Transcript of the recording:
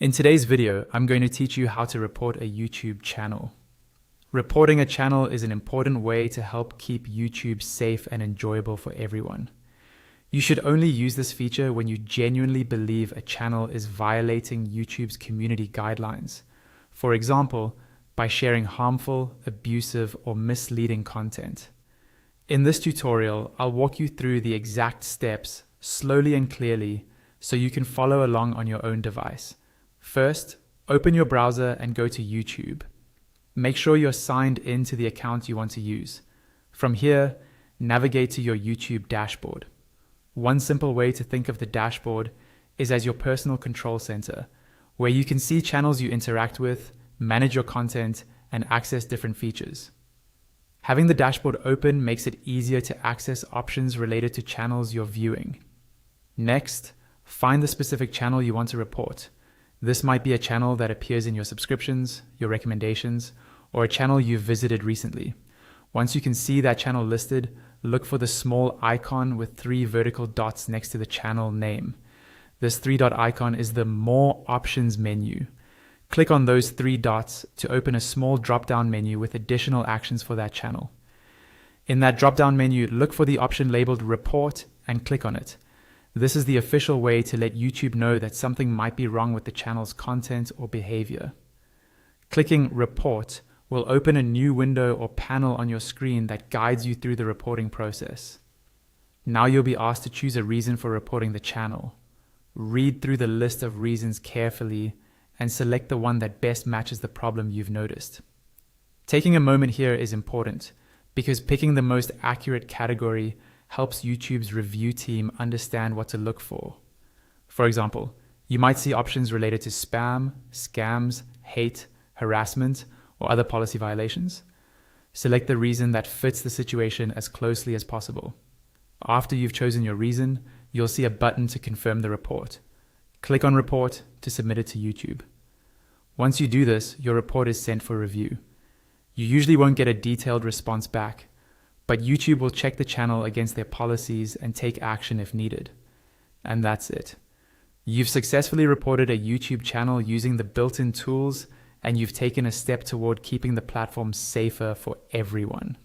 In today's video, I'm going to teach you how to report a YouTube channel. Reporting a channel is an important way to help keep YouTube safe and enjoyable for everyone. You should only use this feature when you genuinely believe a channel is violating YouTube's community guidelines. For example, by sharing harmful, abusive, or misleading content. In this tutorial, I'll walk you through the exact steps slowly and clearly so you can follow along on your own device. First, open your browser and go to YouTube. Make sure you're signed into the account you want to use. From here, navigate to your YouTube dashboard. One simple way to think of the dashboard is as your personal control center, where you can see channels you interact with, manage your content, and access different features. Having the dashboard open makes it easier to access options related to channels you're viewing. Next, find the specific channel you want to report. This might be a channel that appears in your subscriptions, your recommendations, or a channel you've visited recently. Once you can see that channel listed, look for the small icon with 3 vertical dots next to the channel name. This 3-dot icon is the More Options menu. Click on those 3 dots to open a small drop-down menu with additional actions for that channel. In that drop-down menu, look for the option labeled Report and click on it. This is the official way to let YouTube know that something might be wrong with the channel's content or behavior. Clicking Report will open a new window or panel on your screen that guides you through the reporting process. Now you'll be asked to choose a reason for reporting the channel. Read through the list of reasons carefully and select the one that best matches the problem you've noticed. Taking a moment here is important because picking the most accurate category helps YouTube's review team understand what to look for. For example, you might see options related to spam, scams, hate, harassment, or other policy violations. Select the reason that fits the situation as closely as possible. After you've chosen your reason, you'll see a button to confirm the report. Click on Report to submit it to YouTube. Once you do this, your report is sent for review. You usually won't get a detailed response back, but YouTube will check the channel against their policies and take action if needed. And that's it. You've successfully reported a YouTube channel using the built-in tools, and you've taken a step toward keeping the platform safer for everyone.